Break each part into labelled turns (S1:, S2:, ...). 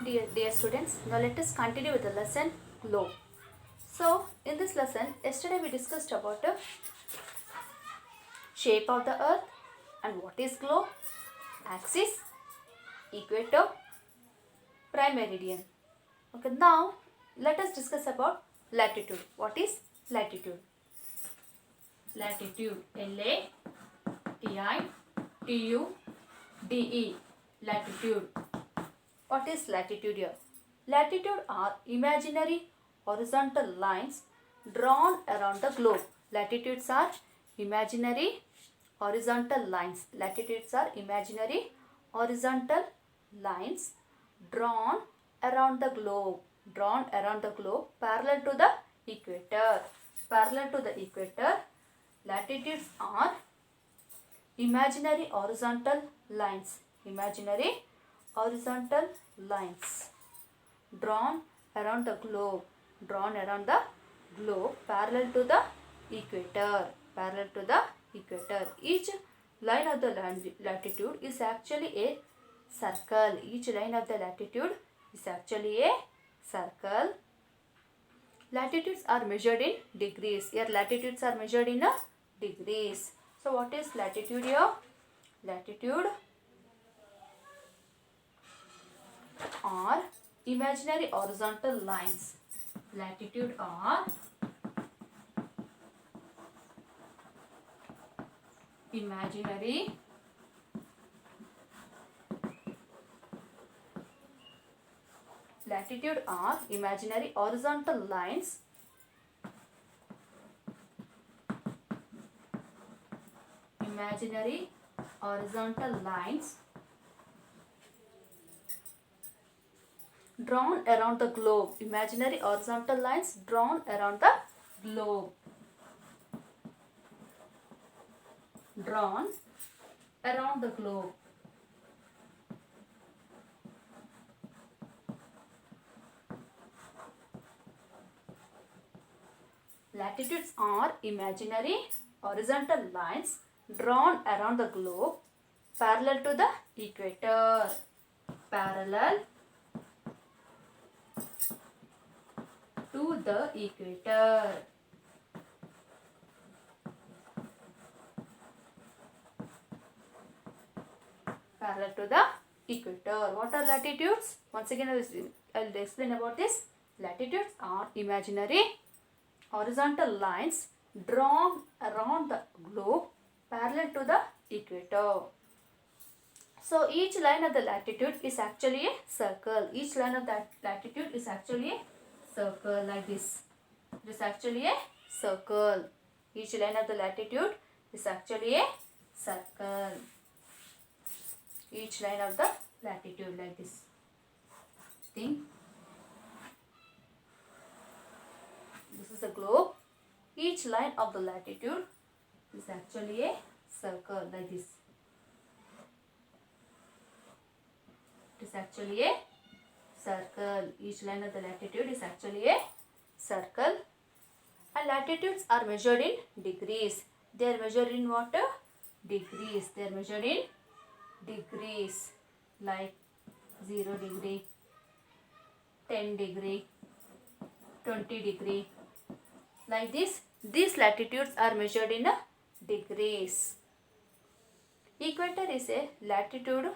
S1: Dear students, now let us continue with the lesson globe. So, in this lesson, yesterday we discussed about the shape of the earth and what is globe, axis, equator, prime meridian. Okay, now let us discuss about latitude. What is latitude? Latitude, Latitude, latitude. What is latitude here? Latitude are imaginary horizontal lines drawn around the globe. Latitudes are imaginary horizontal lines. Latitudes are imaginary horizontal lines drawn around the globe. Drawn around the globe parallel to the equator. Parallel to the equator, latitudes are imaginary horizontal lines. Imaginary horizontal lines drawn around the globe. Drawn around the globe parallel to the equator. Parallel to the equator. Each line of the latitude is actually a circle. Each line of the latitude is actually a circle. Latitudes are measured in degrees. Here latitudes are measured in degrees. So what is latitude here? Latitude are imaginary horizontal lines. Latitude are imaginary horizontal lines drawn around the globe. Imaginary horizontal lines drawn around the globe. Drawn around the globe. Latitudes are imaginary horizontal lines drawn around the globe parallel to the equator. Parallel to the equator. Parallel to the equator. What are latitudes? Once again I will explain about this. Latitudes are imaginary horizontal lines drawn around the globe parallel to the equator. So each line of the latitude is actually a circle. Each line of that latitude is actually a circle like this. It is actually a circle. Each line of the latitude is actually a circle. Each line of the latitude like this. Think. This is a globe. Each line of the latitude is actually a circle like this. It is actually a circle. Each line of the latitude is actually a circle. And latitudes are measured in degrees. They are measured in what? Degrees. They are measured in degrees like 0 degree, 10 degree, 20 degree. Like this, these latitudes are measured in degrees. Equator is a latitude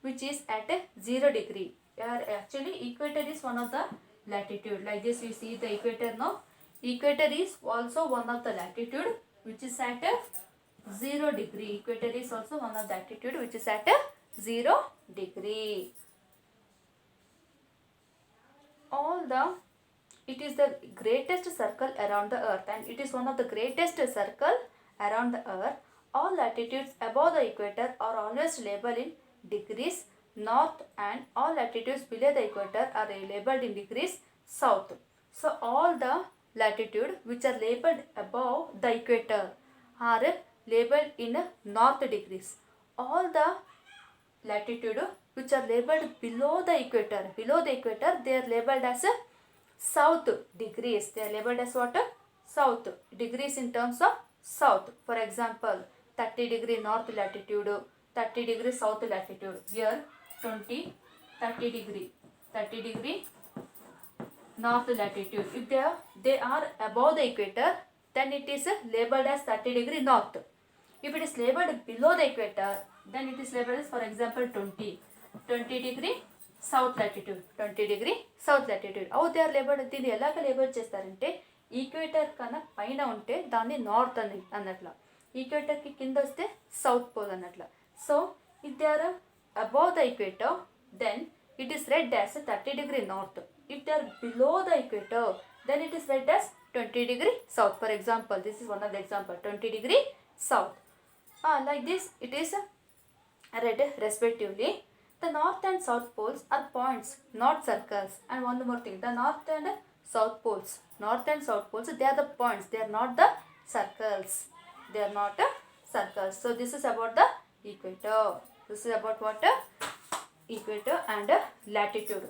S1: which is at a 0 degree. Actually, equator is one of the latitude. Like this, you see the equator now. Equator is also one of the latitude which is at a 0 degree. Equator is also one of the latitude which is at a 0 degree. It is the greatest circle around the earth and it is one of the greatest circle around the earth. All latitudes above the equator are always labeled in degrees north and all latitudes below the equator are labeled in degrees south. So all the latitude which are labeled above the equator are labeled in north degrees. All the latitude which are labeled below the equator, they are labeled as south degrees. They are labeled as what? South degrees in terms of south. For example, 30 degree north latitude, 30 degree south latitude. Here 20, 30 degree. 30 degree north latitude. If they are above the equator, then it is labeled as 30 degree north. If it is labeled below the equator, then it is labeled as, for example, 20 degree south latitude. 20 degree south latitude. How they are labeled? దీన్ని ఎలాగ label చేస్తారంటే equator కన్నా పైన ఉంటే దాన్ని north అని అన్నట్ల, ఈక్వేటర్కి కింద వస్తే సౌత్ పోల్ అన్నట్ల. So if they are above the equator, then it is read as 30 degree north. If they are below the equator, then it is read as 20 degree south. For example, this is one of the example, 20 degree south. Like this it is read respectively. The north and south poles are points, not circles. And one more thing, the north and south poles, they are the points, they are not the circles. They are not circles. So this is about the equator. This is about what? Equator and latitude.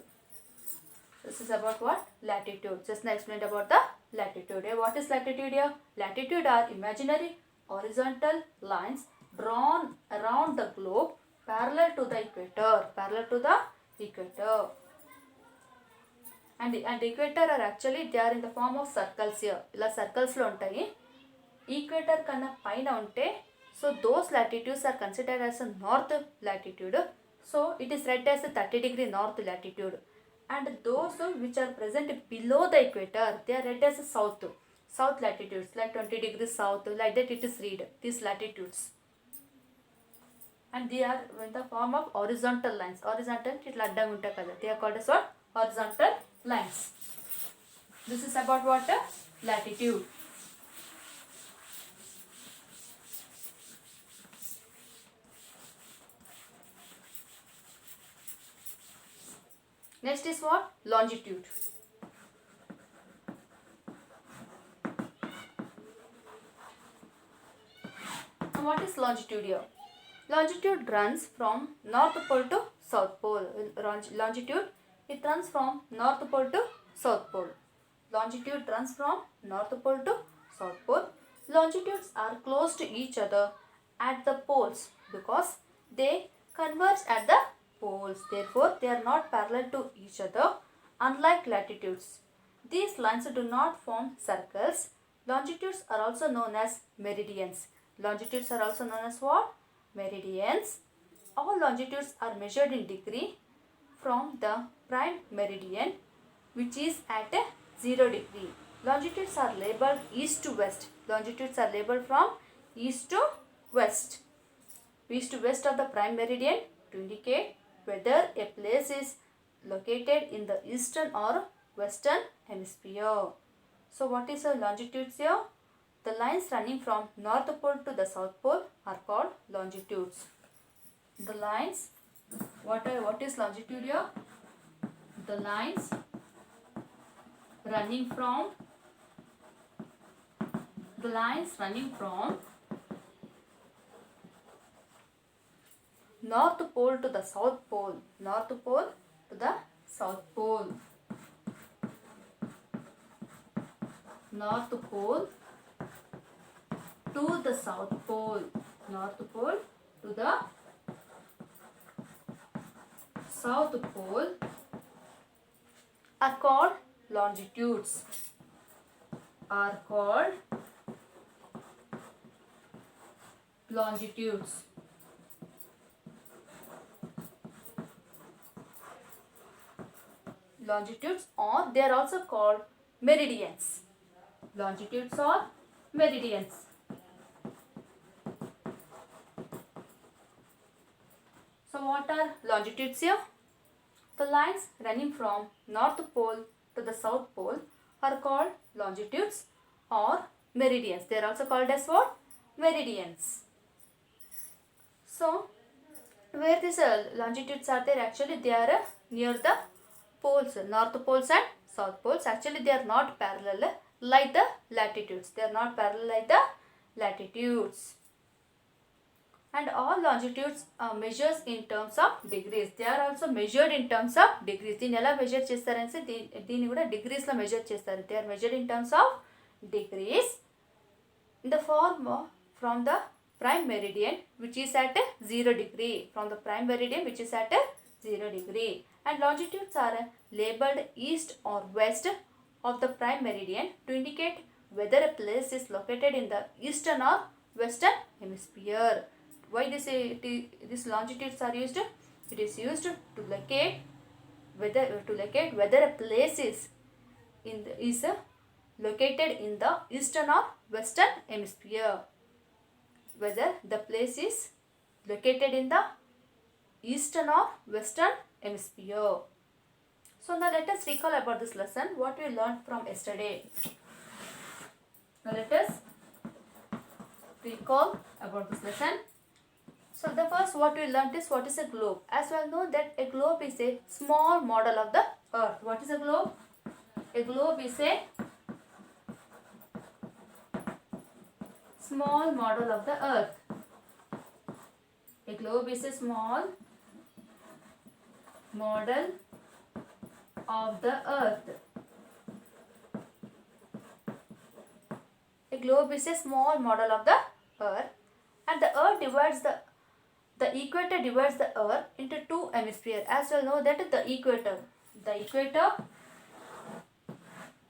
S1: This is about what? Latitude. Just now explained about the latitude. What is latitude here? Latitude are imaginary horizontal lines drawn around the globe parallel to the equator. Parallel to the equator. And equator are actually, they are in the form of circles here. ఇలా circles లో ఉంటాయి. Equator కన్నా పైన ఉంటే, so those latitudes are considered as a north latitude. So it is read as a 30 degree north latitude. And those which are present below the equator, they are read as a south latitudes, like 20 degrees south, like that it is read, these latitudes. And they are in the form of horizontal lines. Horizontal, itla addanga untayi kada, they are called as what? Horizontal lines. This is about what? Latitude. Next is what? Longitude. And what is longitude here? Longitude runs from north pole to south pole. Longitude, it runs from north pole to south pole. Longitude runs from north pole to south pole. Longitudes are close to each other at the poles because they converge at the poles. Therefore, they are not parallel to each other, unlike latitudes. These lines do not form circles. Longitudes are also known as meridians. Longitudes are also known as what? Meridians. All longitudes are measured in degree from the prime meridian, which is at 0 degree. Longitudes are labeled east to west. Longitudes are labeled from east to west. East to west of the prime meridian to indicate whether a place is located in the eastern or western hemisphere. So what is the longitudes here? The lines running from north pole to the south pole are called longitudes. The lines, what is longitude here? The lines running from north pole to the south pole. North pole to the south pole. North pole to the south pole. North pole to the south pole are called longitudes. Are called longitudes. Longitudes, or they are also called meridians. Longitudes or meridians. So what are longitudes here? The lines running from north pole to the south pole are called longitudes or meridians. They are also called as what? Meridians. So where these longitudes are there? Actually they are near the poles, north poles and south poles. Actually they are not parallel like the latitudes. They are not parallel like the latitudes. And all longitudes measures in terms of degrees. They are also measured in terms of degrees. దీన్ని ఎలా measure చేస్తారంటే దీన్ని కూడా డిగ్రీస్లో measure చేస్తారు. They are measured in terms of degrees in the form from the prime meridian which is at 0 degree. From the prime meridian which is at 0 degree. and longitudes are labeled east or west of the prime meridian to indicate whether a place is located in the eastern or western hemisphere. Why these longitudes are used? It is used to locate whether a place is located in the eastern or western hemisphere. Whether the place is located in the eastern or western hemisphere. So now let us recall about this lesson what we learned from yesterday. Now let us recall about this lesson. So the first what we learned is what is a globe. As well know that a globe is a small model of the earth. What is a globe? A globe is a small model of the earth. A globe is a small model of the earth. A globe is a small model of the earth, and the earth divides the equator divides the earth into two hemispheres. As well know that the equator,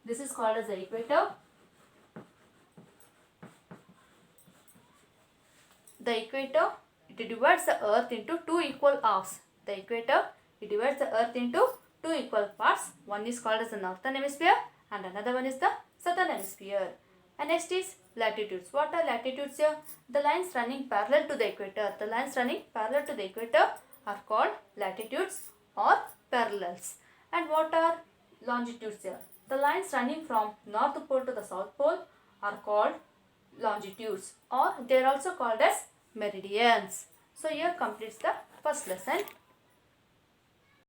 S1: this is called as the equator. The equator, it divides the earth into two equal halves. The equator, it divides the earth into two equal parts. One is called as the northern hemisphere and another one is the southern hemisphere. And next is latitudes. What are latitudes here? The lines running parallel to the equator. The lines running parallel to the equator are called latitudes or parallels. And what are longitudes here? The lines running from north pole to the south pole are called longitudes, or they are also called as meridians. So here completes the first lesson.